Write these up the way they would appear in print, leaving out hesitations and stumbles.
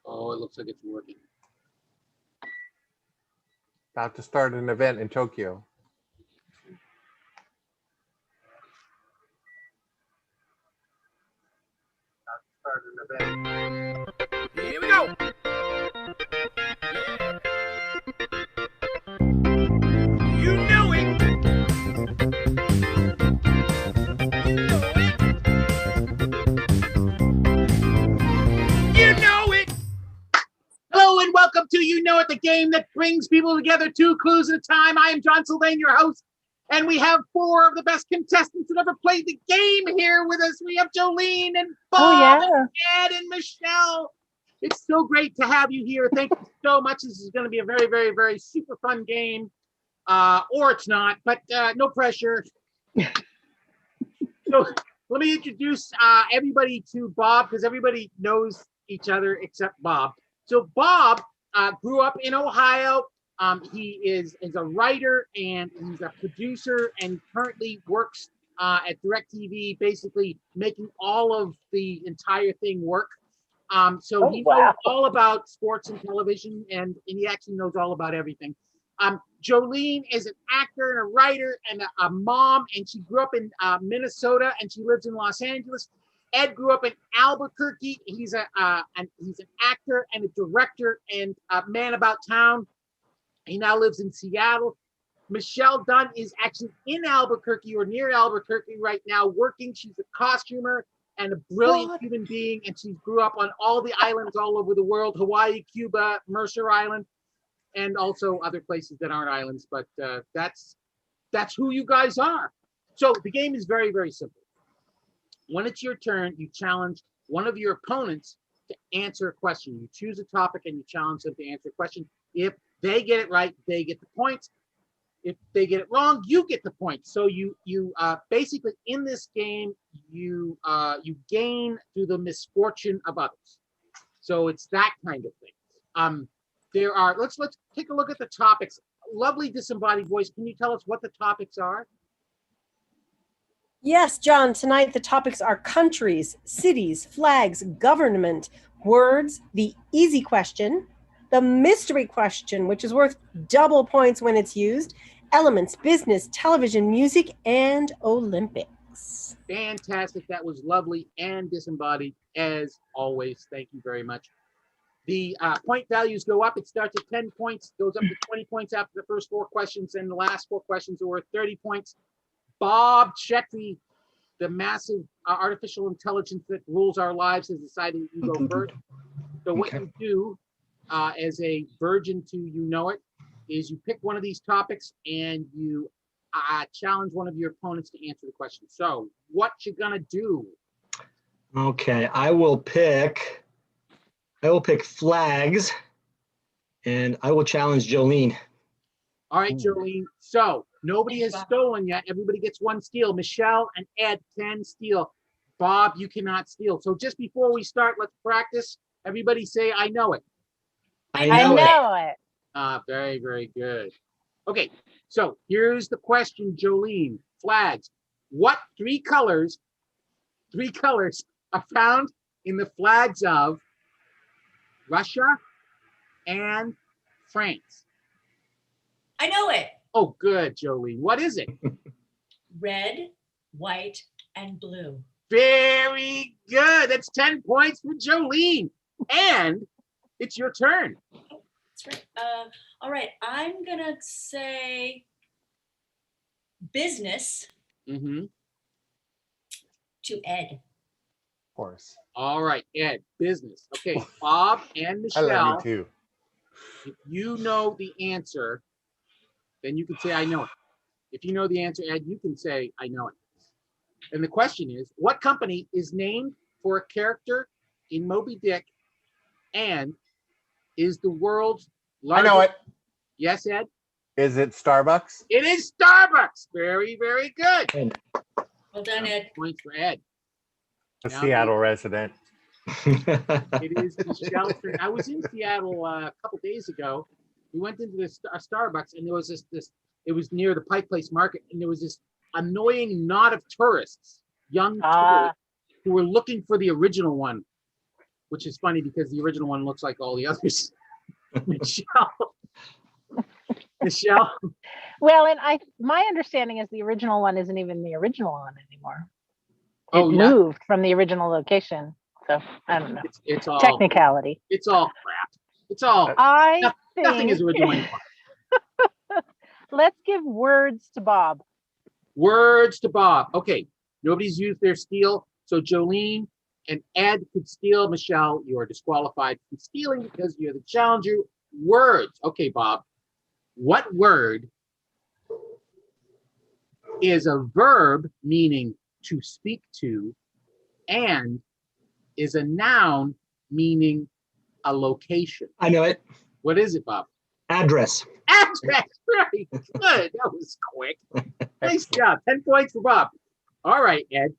Oh, it looks like it's working. About to start an event in Tokyo. Here we go. You know it. You know it. Hello and welcome to You Know It, the game that brings people together 2 clues at a time. I am John Sylvain, your host, and we have 4 of the best contestants that ever played the game here with us. We have Jolene and Bob and Ed and Michelle. It's so great to have you here. Thank you so much. This is going to be a very, very, very super fun game. Or it's not, but no pressure. So let me introduce everybody to Bob, because everybody knows each other except Bob. So Bob grew up in Ohio. He is a writer and he's a producer and currently works at DirecTV, basically making all of the entire thing work. So he knows all about sports and television, and he actually knows all about everything. Jolene is an actor and a writer and a mom, and she grew up in Minnesota, and she lives in Los Angeles. Ed grew up in Albuquerque. He's an actor and a director and a man about town. He now lives in Seattle. Michelle Dunn is actually in Albuquerque or near Albuquerque right now working. She's a costumer and a brilliant human being, and she grew up on all the islands all over the world: Hawaii, Cuba, Mercer Island, and also other places that aren't islands. But that's who you guys are. So the game is very, very simple. When it's your turn, you challenge one of your opponents to answer a question. You choose a topic and you challenge them to answer a question. If they get it right, they get the points. If they get it wrong, you get the points. So you basically in this game you gain through the misfortune of others. So it's that kind of thing. There are let's take a look at the topics. Lovely disembodied voice. Can you tell us what the topics are? Yes, John, tonight the topics are countries, cities, flags, government, words, the easy question, the mystery question, which is worth double points when it's used, elements, business, television, music, and Olympics. Fantastic. That was lovely and disembodied as always. Thank you very much. The point values go up. It starts at 10 points, goes up to 20 points after the first 4 questions, and the last 4 questions are worth 30 points. Bob Csetri, the massive artificial intelligence that rules our lives, has decided you go first. So what you do as a virgin to You Know It is you pick one of these topics and you challenge one of your opponents to answer the question. So what you gonna do? Okay, I will pick flags, and I will challenge Jolene. All right, Jolene. So nobody has stolen yet. Everybody gets 1 steal. Michelle and Ed can steal. Bob, you cannot steal. So just before we start, let's practice. Everybody say, I know it. I know it. Very, very good. Okay, so here's the question, Jolene. Flags. What 3 colors are found in the flags of Russia and France? I know it. Oh, good, Jolene. What is it? Red, white, and blue. Very good. That's 10 points for Jolene. And it's your turn. That's right. All right. I'm going to say business to Ed. Of course. All right, Ed, business. Okay, Bob and I love Michelle, you too. if you know the answer, then you can say, I know it. If you know the answer, Ed, you can say, I know it. And the question is, what company is named for a character in Moby Dick and is the world's largest? I know it. Yes, Ed? Is it Starbucks? It is Starbucks. Very, very good. Well done, Ed. Points for Ed. A Now Seattle resident. It is Michelle's turn. I was in Seattle a couple days ago. We went into this Starbucks, and there was this. It was near the Pike Place Market, and there was this annoying knot of tourists, young tourists, who were looking for the original one. which is funny because the original one looks like all the others. Michelle. Michelle. Well, and my understanding is the original one isn't even the original one anymore. It Oh, yeah. moved from the original location. So I don't know. It's all Technicality. It's all crap. It's all I nothing think is original anymore. let's give words to Bob. Words to Bob. Okay, nobody's used their steal. So Jolene and Ed could steal. Michelle, you are disqualified from stealing because you're the challenger. Words. Okay, Bob. What word is a verb meaning to speak to and is a noun meaning a location? I know it. What is it, Bob? Address. Address. Very good. That was quick. Nice job. 10 points for Bob. All right, Ed.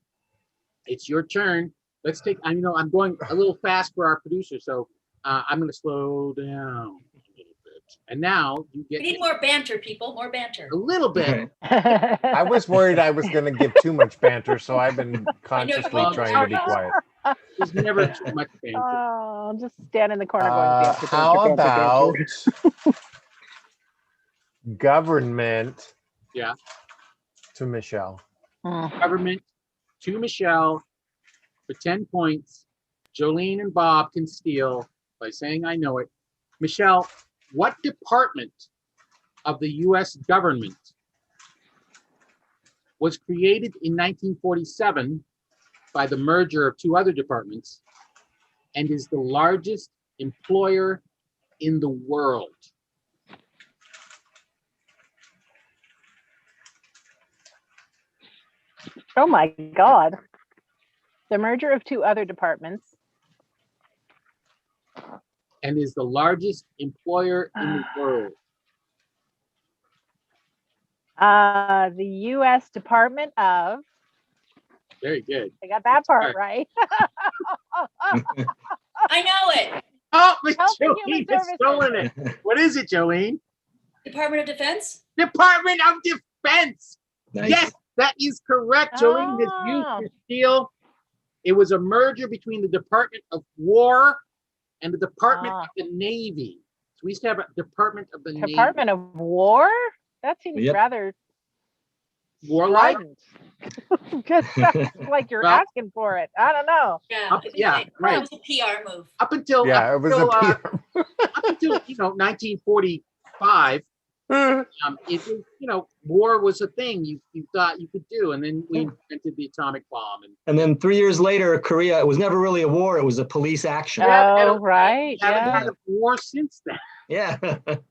It's your turn. Let's take, I know I'm going a little fast for our producer, so I'm going to slow down a little bit. And now you We get need more banter, people. More banter. a little bit. I was worried I was going to give too much banter, so I've been consciously Well, trying to be quiet. There's never too much banter. Oh, just stand in the corner going banter, How banter, about banter. government? Yeah. To Michelle. Government to Michelle for 10 points. Jolene and Bob can steal by saying I know it. Michelle, what department of the U.S. government was created in 1947 by the merger of two other departments and is the largest employer in the world? Oh my God. The merger of two other departments. And is the largest employer in the world. The U.S. Department of. Very good. I got that part All right. I know it. Oh, Health and Jolene Human has stolen it. What is it, Jolene? Department of Defense. Department of Defense. Nice. Yes, that is correct. Jolene has used Oh. her steal. It was a merger between the Department of War and the Department of the Navy. So we used to have a Department of the Department of War? That seems Yep. rather Warlike. strident. Just sounds like you're Well- asking for it. I don't know. Yeah. Up- yeah, That right. was a PR move. Up until Yeah, it was a up until 1945. It was, war was a thing you thought you could do, and then we invented the atomic bomb, and And then 3 years later, Korea, it was never really a war. It was a police action. Oh, right. haven't Yeah. had a war since then. Yeah.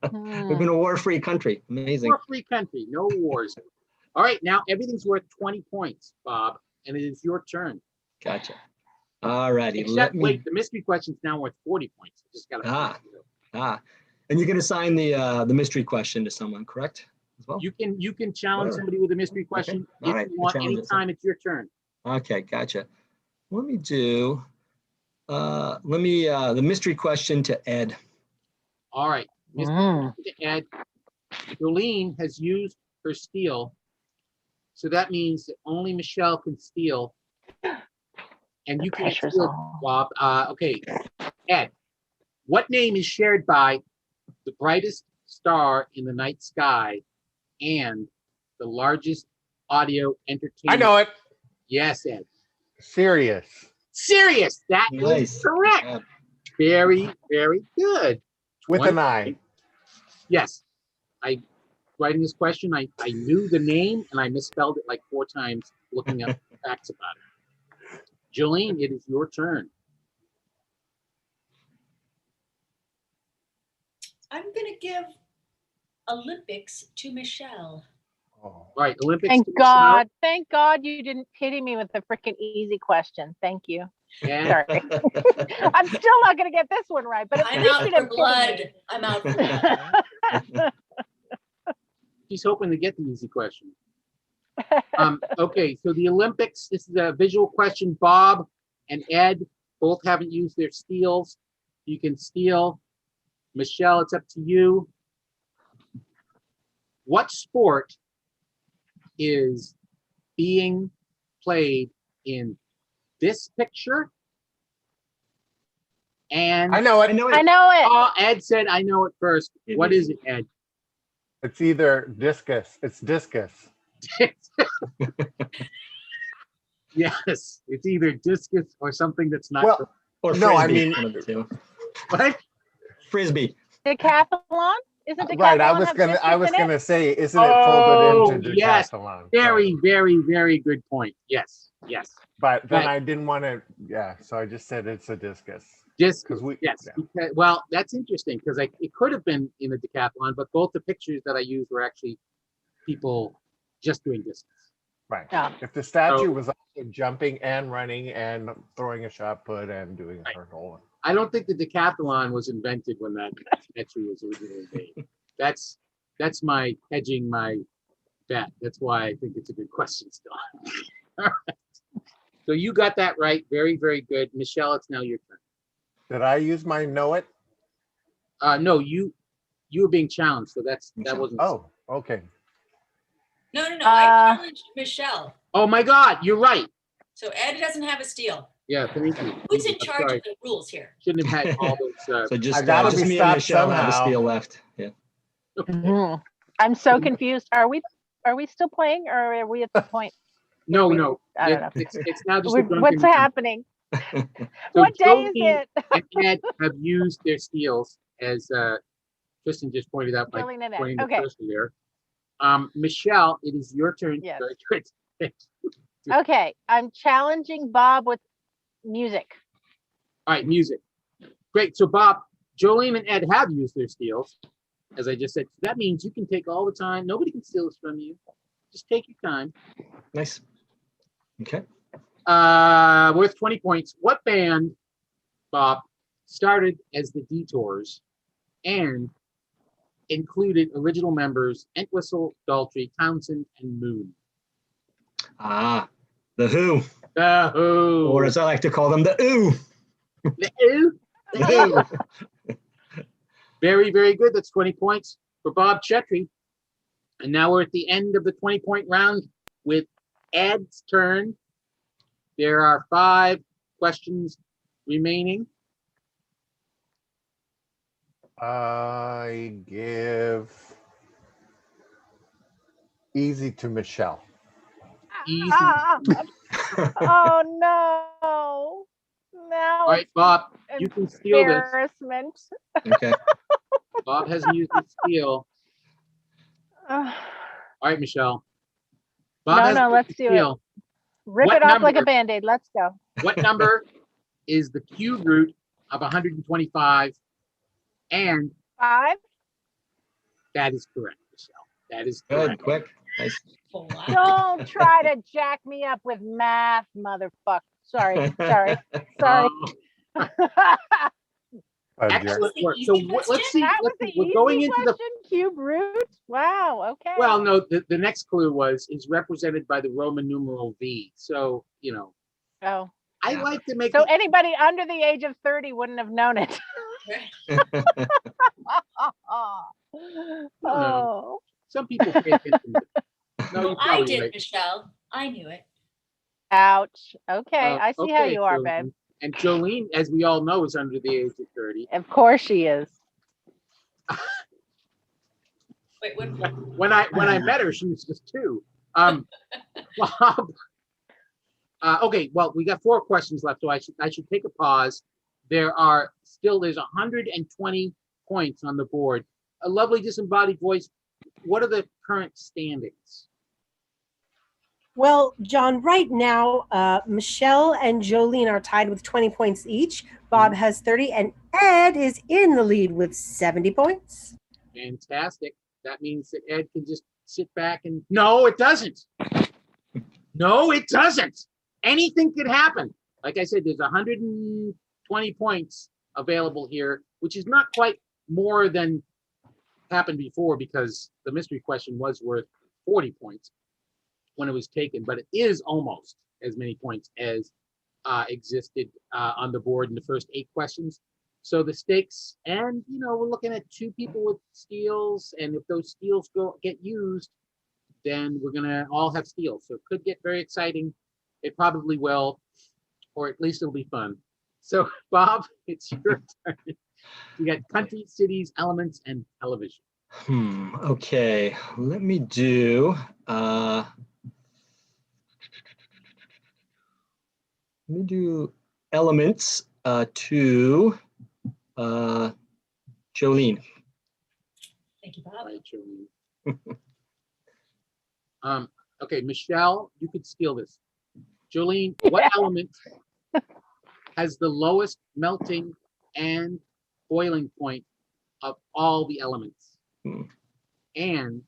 Hmm. We've been a war-free country. Amazing. War-free country, no wars. All right, now everything's worth 20 points, Bob, and it is your turn. Gotcha. All righty. Except, wait, the mystery question's now worth 40 points. Just gotta. And you can assign the mystery question to someone, correct? As well. You can challenge Whatever. somebody with a mystery question All if right, you want. I'll challenge Anytime, it's your turn. Okay, gotcha. Let me do the mystery question to Ed. All right, Mr. Ed. Jolene has used her steal, so that means that only Michelle can steal, and you can Pressure's steal, on. Bob. Okay, Ed. What name is shared by the brightest star in the night sky and the largest audio entertainment? I know it. Yes, Ed. Sirius. Sirius. That is Nice. correct. Yeah. Very, very good. With an I. Yes. Writing this question, I knew the name and I misspelled it like 4 times looking up facts about it. Jolene, it is your turn. I'm gonna give Olympics to Michelle. Oh. All right, Olympics. Thank to God. Thank God you didn't hit me with a freaking easy question. Thank you. Michelle. Sorry. I'm still not going to get this one right, but at I'm least out you for didn't hit blood. me. I'm out for blood. She's hoping to get the easy question. Okay, so the Olympics, this is a visual question. Bob and Ed both haven't used their steals. You can steal. Michelle, it's up to you. What sport is being played in this picture And I know I it. know I it. know it. oh, Ed said, I know it first. What is it, Ed? It's either discus. It's discus. Yes, it's either discus or something that's not. Well, Or no, I frisbee, mean- one of the two. What? Frisbee. Decathlon? Isn't decathlon Right. I have was discus in it? gonna say, isn't it folded Oh, into yes. decathlon? Very, very, very good point. Yes, yes. But then Right. I didn't want to. Yeah. So I just said it's a discus. Discus. 'Cause we- Yes. yeah. Because, well, that's interesting because it could have been in the decathlon, but both the pictures that I used were actually people just doing discus. Right. Yeah. If the statue So- was also jumping and running and throwing a shot put and doing a Right. hurdle. I don't think the decathlon was invented when that statue was originally made. That's my hedging my bet. That's why I think it's a good question still. All right. So you got that right. Very, very good. Michelle, it's now your turn. Did I use my know it? No, you were being challenged, so that wasn't. Oh, okay. No, I Uh, challenged Michelle. Oh my God, you're right. So Ed doesn't have a steal. Yeah, thank you. Who's in I'm charge sorry. of the rules here? Shouldn't have had all those. So just, I gotta just be me and stopped Michelle have a somehow. steal left. Yeah. Mhm. I'm so confused. Are we still playing or are we at the point? No, we- no. I don't know. It's now just a drunken What's game. happening? So What day is Jolene it? and Ed have used their steals, as Tristan just pointed out by Jolene and Ed. pointing the Okay. cursor there. Michelle, it is your turn. Yes. Very good. Okay. I'm challenging Bob with music. All right, music. Great. So Bob, Jolene and Ed have used their steals, as I just said. That means you can take all the time. Nobody can steal this from you. Just take your time. Nice. Okay. Worth 20 points. What band, Bob, started as the Detours and included original members Entwistle, Daltrey, Townsend, and Moon? Ah, the Who, The Who. or as I like to call them, the Ooh. The Who. The Who. Very, very good. That's 20 points for Bob Csetri. And now we're at the end of the 20-point round with Ed's turn. There are 5 questions remaining. I give easy to Michelle. Easy. Ah, oh no. Now All right, Bob, you can steal this. embarrassment. Okay. Bob hasn't used his steal. Ugh. All right, Michelle. No, hasn't no, used let's his do it. steal. Rip What it off like number? a Band-Aid. Let's go. What number is the cube root of 125? And 5. that is correct, Michelle. That is Good. correct. Quick. Nice. Oh, wow. Don't try to jack me up with math, motherfucker. Sorry. Sorry. Oh, excellent the work. easy So question? let's see. That was the We're easy going into the. question. Cube root. Wow. Okay. Well, no, the next clue was is represented by the Roman numeral V. So, Oh. I Yeah. like to make So it. anybody under the age of 30 wouldn't have known it. Oh. Some people pay attention. No, Well, you're I probably did, right. Michelle. I knew it. Ouch. Okay. I see how Okay, you are, Jolene. babe. And Jolene, as we all know, is under the age of 30. Of course she is. Wait, what? When I met her, she was just 2. Bob. Okay, well, we got 4 questions left, so I should take a pause. There's 120 points on the board. A lovely disembodied voice. What are the current standings? Well, John, right now, Michelle and Jolene are tied with 20 points each. Bob has 30, and Ed is in the lead with 70 points. Fantastic. That means that Ed can just sit back and. No, it doesn't. No, it doesn't. Anything could happen. Like I said, there's 120 points available here, which is not quite more than happened before because the mystery question was worth 40 points when it was taken, but it is almost as many points as existed on the board in the first 8 questions. So the stakes, and we're looking at 2 people with steals, and if those steals get used, then we're gonna all have steals. So it could get very exciting. It probably will, or at least it'll be fun. So, Bob, it's your turn. You got country, cities, elements, and television. Okay, let me do elements to Jolene. Thank you, All Bob. right, Jolene. Okay, Michelle, you could steal this. Jolene, what element has the lowest melting and boiling point of all the elements and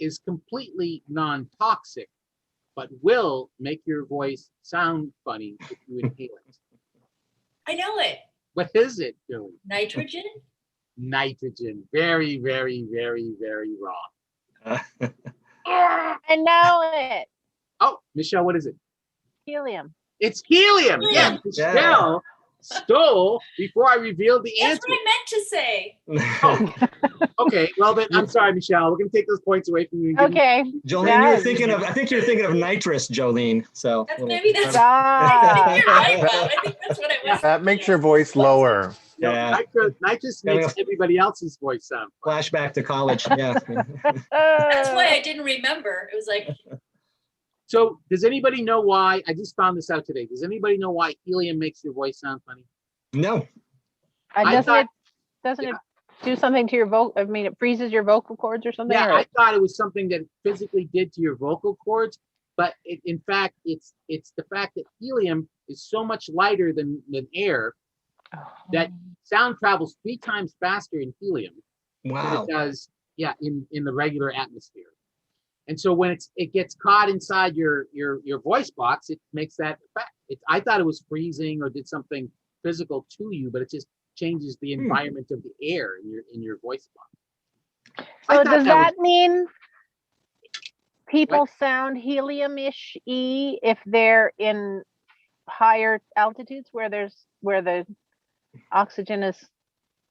is completely non-toxic, but will make your voice sound funny if you inhale it? I know it. What is it, Jolene? Nitrogen? Nitrogen. Very, very, very, very wrong. I know it. Oh, Michelle, what is it? Helium. It's helium. Helium. Yes, Michelle stole before I revealed the That's answer. what I meant to say. Oh, okay. Well, then I'm sorry, Michelle. We're going to take those points away from you. and give you- Okay. Jolene, Yes. I think you're thinking of nitrous, Jolene. So Maybe that's. I Stop. think you're right, Bob. I think that's what I was. That makes your voice lower. You know, Yeah. nitrous makes everybody else's voice sound. flashback to college. Yeah. That's why I didn't remember. It was like, So, does anybody know why? I just found this out today. Does anybody know why helium makes your voice sound funny? No. Doesn't it do something to your vocal? I mean, it freezes your vocal cords or something? Yeah, or- I thought it was something that it physically did to your vocal cords, but in fact, it's the fact that helium is so much lighter than air that sound travels 3 times faster in helium than Wow. it does, in the regular atmosphere. And so when it gets caught inside your voice box, it makes that effect. I thought it was freezing or did something physical to you, but it just changes the environment of the air in your voice box. I So thought does that was- mean people sound helium-ish if they're in higher altitudes where the oxygen is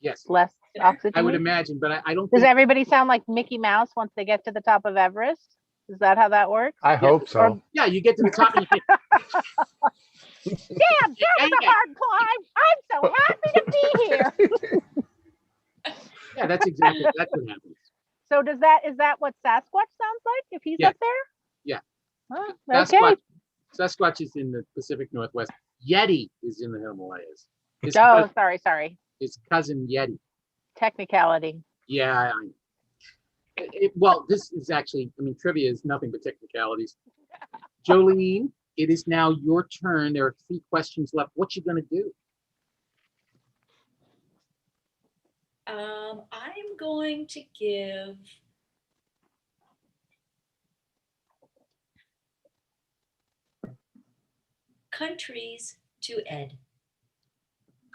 Yes, less oxygen? I would imagine, but I don't Does think everybody sound like Mickey Mouse once they get to the top of Everest? Is that how that works? I hope so. yeah, you get to the top and you think, Damn, that was a hard climb. I'm so happy to be here. yeah, that's what happens. So is that what Sasquatch sounds like if he's Yeah. up there? Yeah. Oh, okay. Sasquatch is in the Pacific Northwest. Yeti is in the Himalayas. His, Oh, cousin, sorry. his cousin Yeti. Technicality. Yeah. Well, this is actually, trivia is nothing but technicalities. Jolene, it is now your turn. There are 3 questions left. What you gonna do? I'm going to give countries to Ed.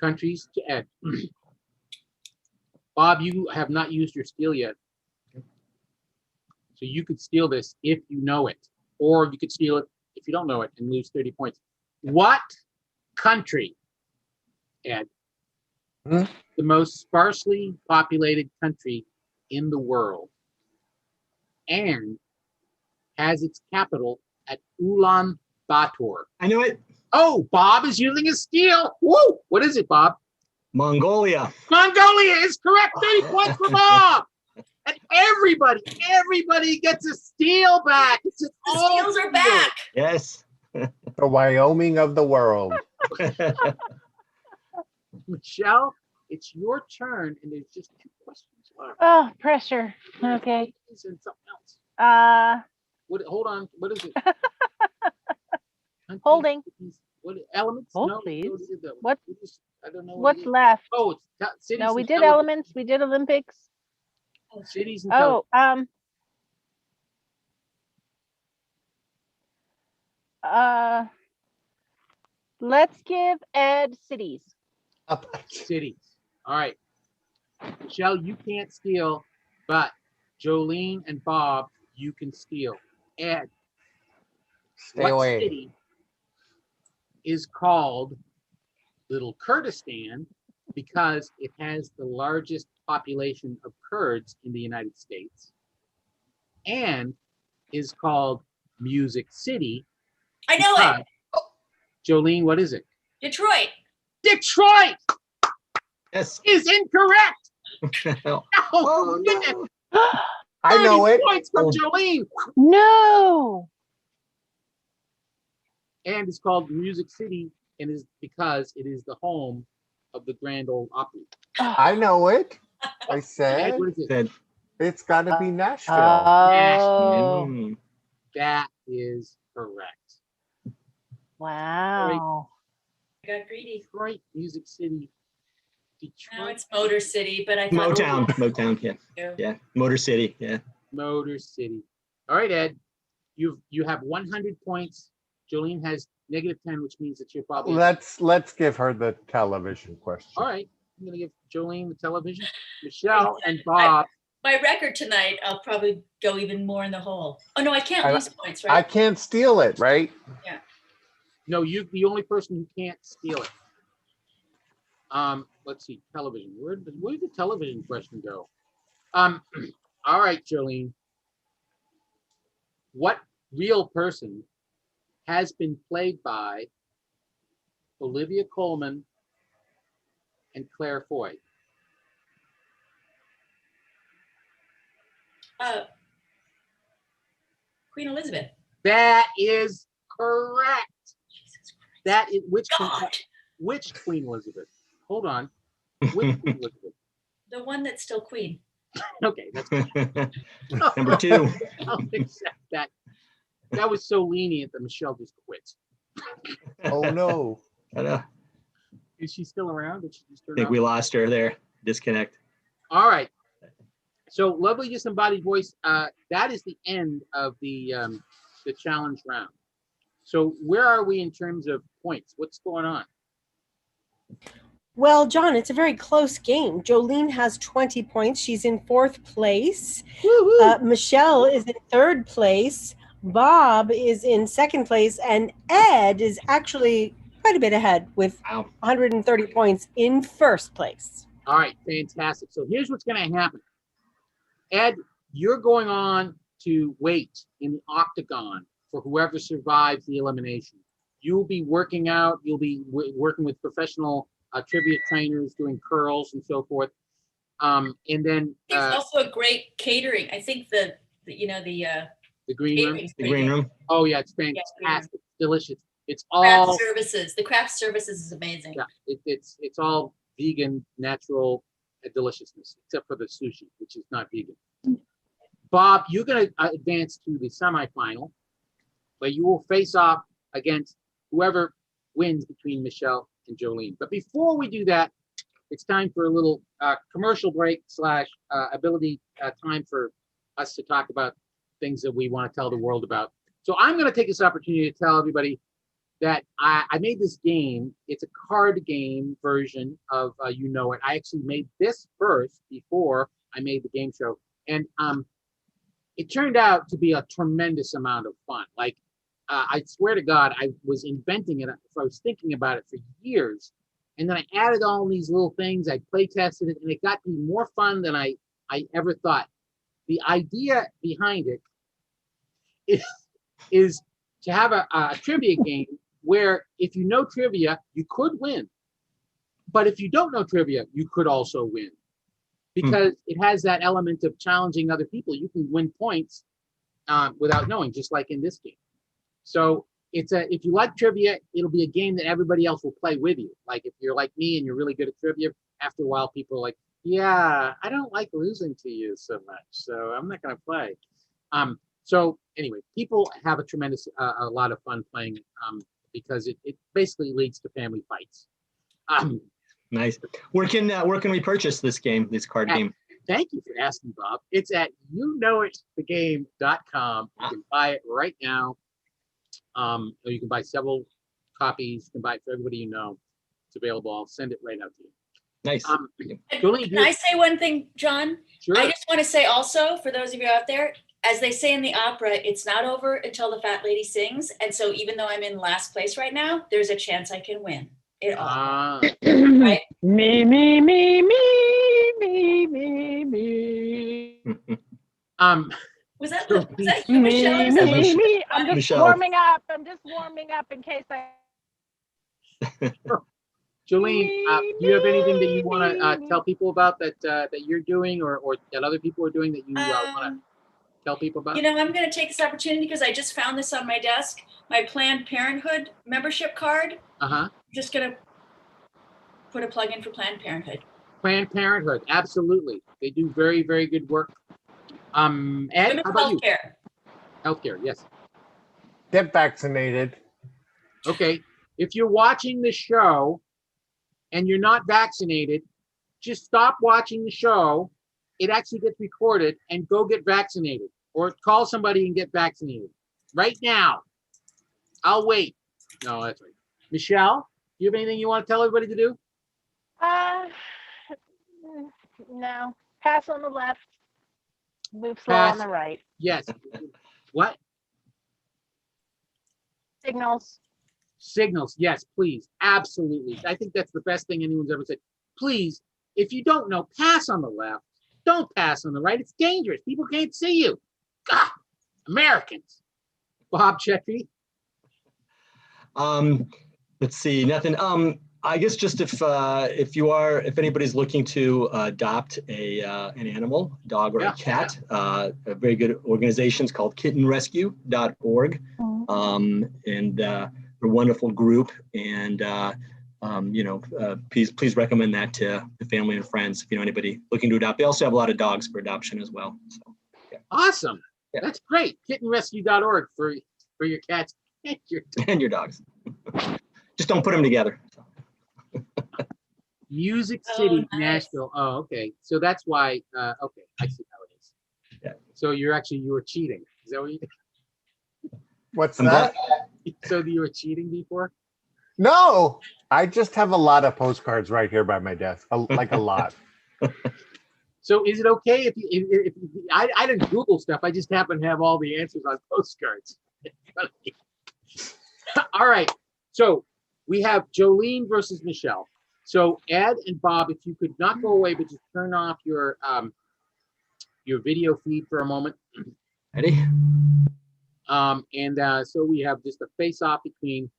Countries to Ed. Bob, you have not used your steal yet. So you could steal this if you know it, or you could steal it if you don't know it and lose 30 points. What country, Ed, Hmm? the most sparsely populated country in the world, and has its capital at Ulaanbaatar? I knew it. Oh, Bob is using a steal. Woo! What is it, Bob? Mongolia. Mongolia is correct. 30 points for Bob. And everybody gets a steal back. It's an The all steals are steal. back. Yes. The Wyoming of the world. Michelle, it's your turn, and there's just 2 questions left. Oh, pressure. Okay. And something else. Uh, Hold on. What is it? Holding. What elements? Hold, No, please. what is it? What- I don't know. what's it is. left? Oh, it's cities. No, we and did television. elements. We did Olympics. Cities and television. Let's give Ed cities. Cities. All right. Michelle, you can't steal, but Jolene and Bob, you can steal. Ed, Stay what away. city is called Little Kurdistan because it has the largest population of Kurds in the United States and is called Music City? I know it. Jolene, what is it? Detroit. Detroit Yes. is incorrect. Oh, Oh, goodness. no. I know 30 it. points from Oh. Jolene. No. And it's called Music City, and is because it is the home of the Grand Ole Opry. I know it. I Ed, said what is it? Said, it's got to be Nashville. Oh. mm, That is correct. Wow. I got greedy. Detroit, Music City, Now Detroit, it's Motor City, but I thought Motown. Yeah. Yeah. Yeah. Motor City. Yeah. Motor City. All right, Ed, you have 100 points. Jolene has -10, which means that you're probably. Let's give her the television question. All right, I'm gonna give Jolene the television. Michelle and Bob. my record tonight, I'll probably go even more in the hole. Oh no, I can't I- lose points, I right? can't steal it, right? No, you the only person who can't steal it. Let's see, television. Where did the television question go? All right, Jolene. What real person has been played by Olivia Colman and Claire Foy? Queen Elizabeth. That is correct. Jesus Christ. That is God. which Queen Elizabeth? Hold on. Which Queen Elizabeth? The one that's still queen. Okay, that's Number 2. I'll accept that. That was so lenient that Michelle just quit. Oh no. I Is she still around? Did she just turn think off? we lost her there. Disconnect. All right. So lovely disembodied voice. That is the end of the challenge round. So where are we in terms of points? What's going on? Well, John, it's a very close game. Jolene has 20 points. She's in 4th place. Woo-hoo. Michelle is in 3rd place. Bob is in 2nd place. And Ed is actually quite a bit ahead with Wow. 130 points in 1st place. All right, fantastic. So here's what's going to happen. Ed, you're going on to wait in the octagon for whoever survives the elimination. You'll be working out. You'll be working with professional trivia trainers, doing curls and so forth. And then It's also a great catering. I think the the green room. catering's The pretty green good. room. Oh yeah, it's green fantastic. It's delicious. It's Craft all services. The craft services is amazing. yeah. It's all vegan, natural deliciousness, except for the sushi, which is not vegan. Bob, you're going to advance to the semifinal, where you will face off against whoever wins between Michelle and Jolene. But before we do that, it's time for a little commercial break / ability time for us to talk about things that we want to tell the world about. So I'm going to take this opportunity to tell everybody that I made this game. It's a card game version of You Know It. I actually made this first before I made the game show. And it turned out to be a tremendous amount of fun. Like, I swear to God, I was inventing it. So I was thinking about it for years. And then I added all these little things. I play tested it, and it got to be more fun than I ever thought. The idea behind it is to have a trivia game where if you know trivia, you could win. But if you don't know trivia, you could also win. Because it has that element of challenging other people. You can win points without knowing, just like in this game. So if you like trivia, it'll be a game that everybody else will play with you. Like if you're like me and you're really good at trivia, after a while people are like, yeah, I don't like losing to you so much, so I'm not going to play. So anyway, people have a lot of fun playing because it basically leads to family fights. Nice. Where can we purchase this card game? Thank you for asking, Bob. It's at youknowitthegame.com. You can buy it right now. Or you can buy several copies. You can buy it for everybody you know. It's available. I'll send it right out to you. Nice. Jolene, Can I say one thing, John? sure. I just want to say also, for those of you out there, as they say in the opera, it's not over until the fat lady sings. And so even though I'm in last place right now, there's a chance I can win it all. Right? Me, me, me, me, me, me, me. Was that Sure. you, Michelle? Or was that Me, Michelle? me. I'm just Michelle. warming up. I'm just warming up in case I. Jolene, do you have anything that you want to tell people about that you're doing or that other people are doing that you want to tell people about? You know, I'm going to take this opportunity because I just found this on my desk. My Planned Parenthood membership card. Just going to put a plug in for Planned Parenthood. Planned Parenthood, absolutely. They do very, very good work. Ed, how about you? Healthcare, yes. Get vaccinated. Okay. If you're watching the show and you're not vaccinated, just stop watching the show. It actually gets recorded and go get vaccinated or call somebody and get vaccinated right now. I'll wait. No, that's right. Michelle, do you have anything you want to tell everybody to do? No. Pass on the left. Move slow on the right. Yes. What? Signals. Signals. Yes, please. Absolutely. I think that's the best thing anyone's ever said. Please, if you don't know, pass on the left. Don't pass on the right. It's dangerous. People can't see you. God, Americans. Bob Csetri. Let's see, nothing. I guess just if anybody's looking to adopt an animal, dog or a cat, a very good organization's called kittenrescue.org. And they're a wonderful group. And please recommend that to the family and friends if you know anybody looking to adopt. They also have a lot of dogs for adoption as well. So, yeah. Awesome. Yeah. That's great. Kittenrescue.org for your cats and your dogs. Just don't put them together. Music City, nice. Nashville. Oh, okay. So that's why. Okay, I see how it is. Yeah. So you were cheating. Is that what you? What's that? So you were cheating before? No, I just have a lot of postcards right here by my desk, like a lot. So is it okay if I didn't Google stuff? I just happen to have all the answers on postcards. All right. So we have Jolene versus Michelle. So Ed and Bob, if you could not go away, but just turn off your video feed for a moment. Ready? So we have just a face-off between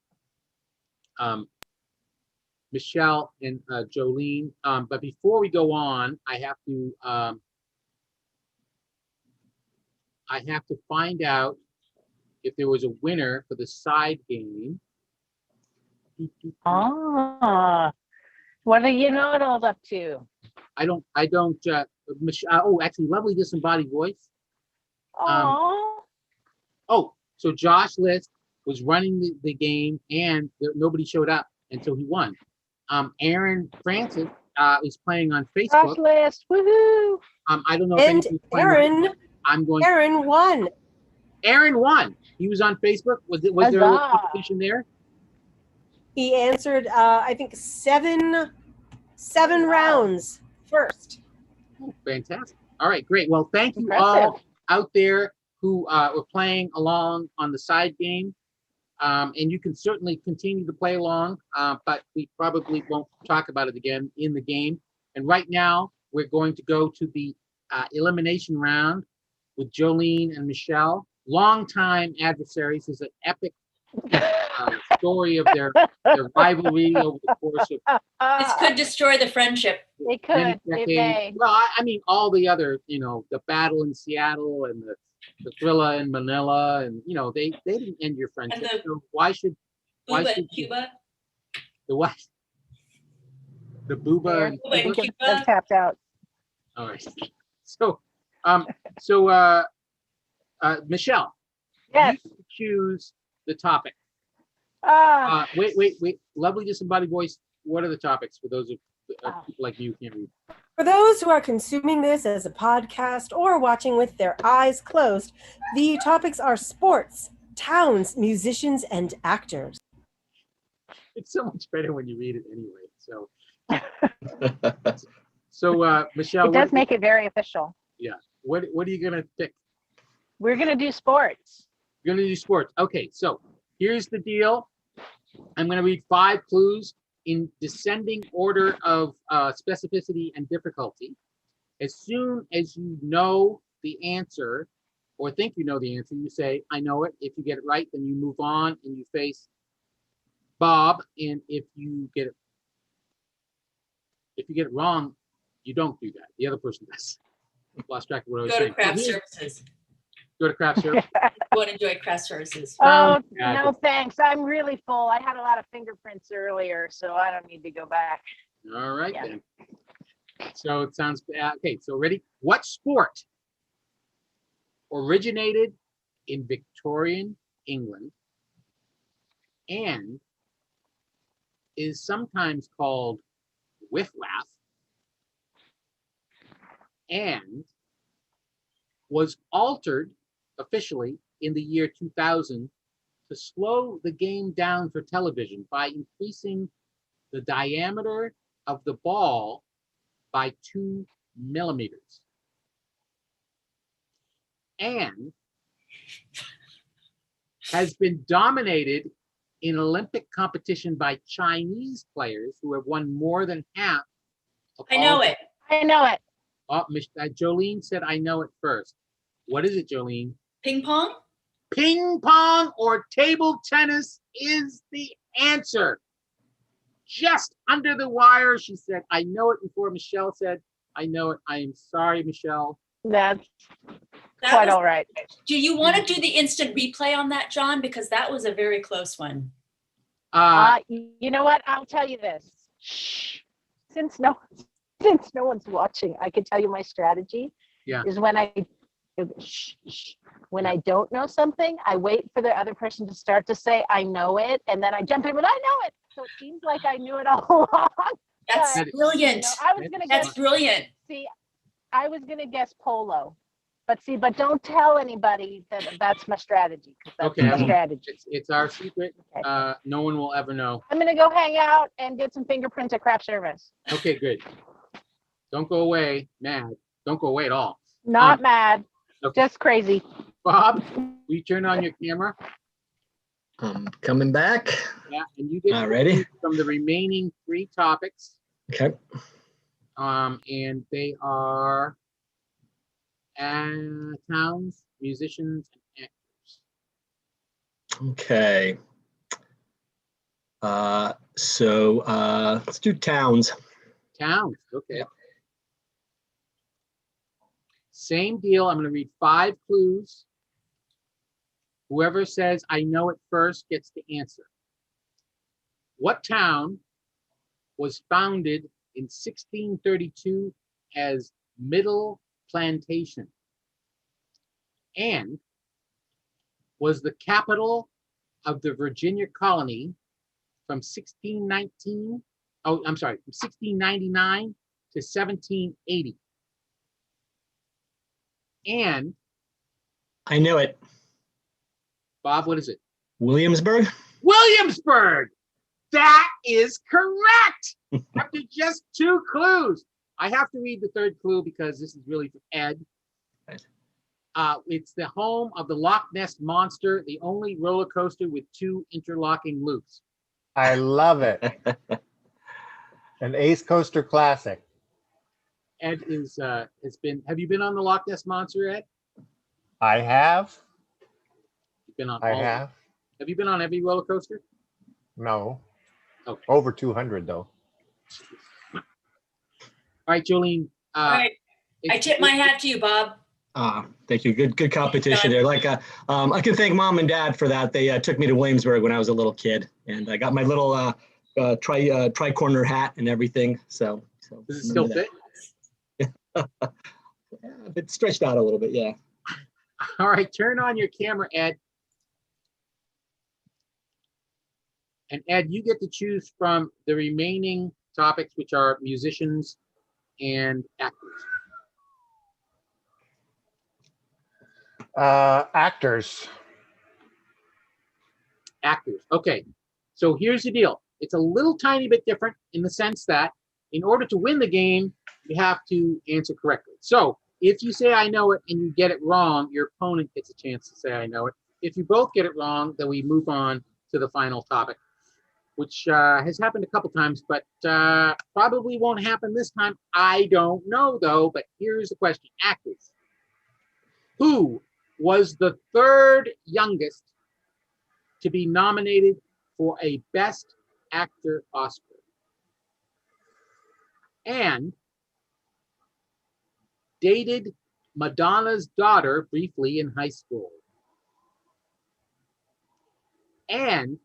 Michelle and Jolene. But before we go on, I have to find out if there was a winner for the side game. What do you know it all up to? I don't, Michelle, actually, lovely disembodied voice. So Josh List was running the game and nobody showed up, and so he won. Aaron Francis is playing on Facebook. Josh List, woohoo! I don't know if And Aaron, Aaron won. Aaron won. He was on Facebook. Was there a competition there? He answered, I think, seven rounds first. Oh, fantastic. All right, great. Well, thank you all out there who were playing along on the side game. And you can certainly continue to play along, but we probably won't talk about it again in the game. And right now, we're going to go to the elimination round with Jolene and Michelle, longtime adversaries. This is an epic story of their rivalry over the course of This could destroy the friendship. It could. It may. Well, I mean, all the other, the battle in Seattle and the Thrilla in Manila, and they didn't end your friendship. And so why should Cuba? The what? The Booba and Cuba. They're tapped out. All right. So, Michelle, Yes. you choose the topic. Wait. Lovely disembodied voice. What are the topics for those of people like you who can't read? For those who are consuming this as a podcast or watching with their eyes closed, the topics are sports, towns, musicians, and actors. It's so much better when you read it anyway. So, Michelle, It does make it very official. Yeah. What are you gonna pick? We're gonna do sports. You're gonna do sports. Okay. So here's the deal. I'm gonna read 5 clues in descending order of specificity and difficulty. As soon as you know the answer or think you know the answer, you say, I know it. If you get it right, then you move on and you face Bob, and if you get it wrong, you don't do that. The other person does. Lost track of what I was Go to saying. craft services. Go to craft service. Go and enjoy craft services. Oh, Yeah, no, thanks. I'm really full. I had a lot of fingerprints earlier, so I don't need to go back. All right Yeah. then. So it sounds okay. So ready? What sport originated in Victorian England and is sometimes called whifflaff and was altered officially in the year 2000 to slow the game down for television by increasing the diameter of the ball by 2 millimeters. And has been dominated in Olympic competition by Chinese players who have won more than half of I know it. I know it. Oh, Jolene said, I know it first. What is it, Jolene? Ping pong? Ping pong or table tennis is the answer. Just under the wire, she said, I know it before Michelle said, I know it. I am sorry, Michelle. That's That quite was- all right. Do you want to do the instant replay on that, John? Because that was a very close one. You know what? I'll tell you this. Shh. Since no one's watching, I can tell you my strategy. Yeah. Is when I don't know something, I wait for the other person to start to say I know it, and then I jump in with I know it. So it seems like I knew it all along. That's But, brilliant. you know, I was gonna That's guess. brilliant. See, I was gonna guess polo, but don't tell anybody that that's my strategy, because that's Okay, I my won't. strategy. It's our secret. Okay. No one will ever know. I'm gonna go hang out and get some fingerprints at craft service. Okay, good. Don't go away, mad. Don't go away at all. Not mad, Okay. just crazy. Bob, will you turn on your camera? I'm coming back. Yeah, and you get to Alrighty. choose from the remaining 3 topics. Okay. And they are towns, musicians, and actors. Okay. So let's do towns. Towns, okay. Yep. Same deal. I'm going to read 5 clues. Whoever says I know it first gets to answer. What town was founded in 1632 as Middle Plantation and was the capital of the Virginia colony from 1699 to 1780? And I knew it. Bob, what is it? Williamsburg. Williamsburg. That is correct. After just 2 clues. I have to read the 3rd clue because this is really for Ed. Right. It's the home of the Loch Ness Monster, the only roller coaster with 2 interlocking loops. I love it. An Ace Coaster classic. Ed have you been on the Loch Ness Monster, Ed? I have. You've been on I all. have. Have you been on every roller coaster? No. Okay. Over 200 though. All right, Jolene. All right. I tip my hat to you, Bob. Thank you. Good competition there. Like, I can thank Mom and Dad for that. They took me to Williamsburg when I was a little kid, and I got my little tri-corner hat and everything. So Does it still fit? It's stretched out a little bit. Yeah. All right, turn on your camera, Ed. And Ed, you get to choose from the remaining topics, which are musicians and actors. Actors. Actors. Okay, so here's the deal. It's a little tiny bit different in the sense that in order to win the game, you have to answer correctly. So if you say I know it and you get it wrong, your opponent gets a chance to say I know it. If you both get it wrong, then we move on to the final topic, which has happened a couple times, but probably won't happen this time. I don't know though, but here's the question. Actors. Who was the 3rd youngest to be nominated for a Best Actor Oscar. And dated Madonna's daughter briefly in high school. And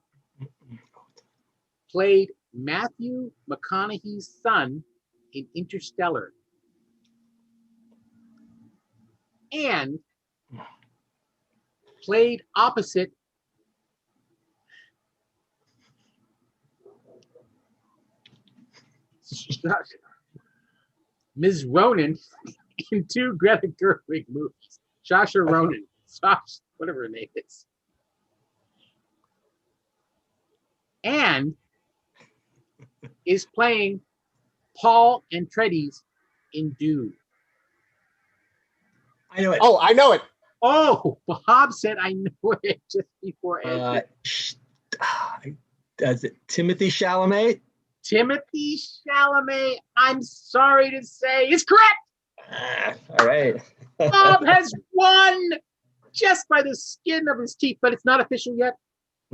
played Matthew McConaughey's son in Interstellar. And played opposite Ms. Ronan in 2 Greta Gerwig movies. Saoirse Ronan. Whatever her name is. And is playing Paul Atreides in Dune. I know it. Oh, I know it. Oh, Bob said I know it just before Ed. Is it Timothy Chalamet? Timothy Chalamet, I'm sorry to say, is correct. All right. Bob has won just by the skin of his teeth, but it's not official yet.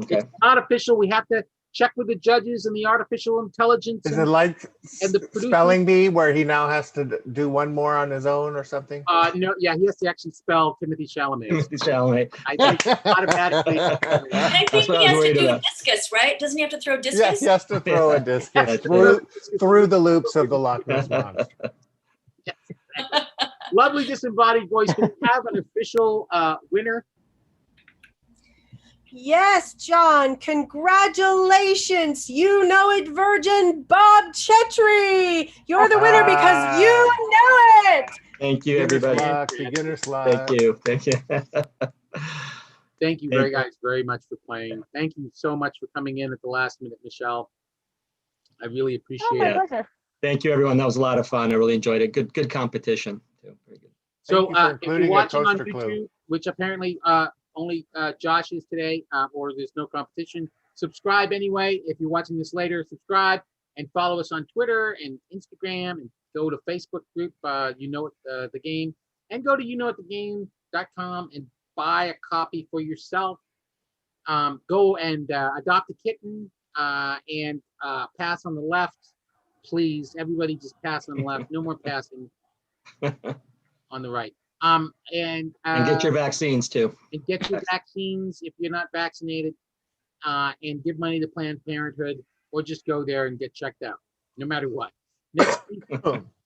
Okay. It's not official. We have to check with the judges and the artificial intelligence. Is it like and the producer- spelling bee where he now has to do one more on his own or something? No, yeah, he has to actually spell Timothy Chalamet. Timothy Chalamet. I think automatically. And I think what I he has was to worried do about. discus, right? Doesn't he have to throw discus? Yeah, he has to throw a discus That's through the loops of the Loch Ness Monster. Lovely disembodied voice. Do we have an official winner? Yes, John, congratulations. You know it, virgin Bob Csetri. You're the winner because you know it. Thank you, everybody. Beginner's luck. Thank you. Thank you. Thank you guys very much for playing. Thank you so much for coming in at the last minute, Michelle. I really appreciate Oh, my it. pleasure. Thank you, everyone. That was a lot of fun. I really enjoyed it. Good competition. Too. Very good. So Thank you for if including you're a watching on toaster YouTube, clue. which apparently only Josh is today, or there's no competition, subscribe anyway. If you're watching this later, subscribe and follow us on Twitter and Instagram, and go to Facebook group, You Know It, the Game, and go to youknowitthegame.com and buy a copy for yourself. Go and adopt a kitten and pass on the left. Please, everybody just pass on the left. No more passing on the right. And get your vaccines too. and get your vaccines if you're not vaccinated, and give money to Planned Parenthood, or just go there and get checked out, no matter what. Next week,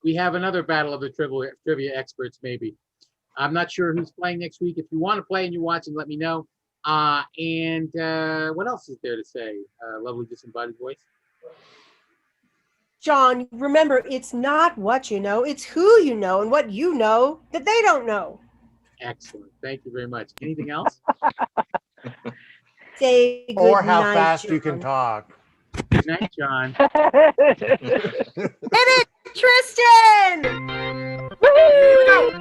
we have another battle of the trivia experts, maybe. I'm not sure who's playing next week. If you want to play and you're watching, let me know. And what else is there to say? Lovely disembodied voice. John, remember, it's not what you know, it's who you know and what you know that they don't know. Excellent. Thank you very much. Anything else? Say good Or how night, fast you John. can talk. Good night, John. Hit it, Tristan! Woo!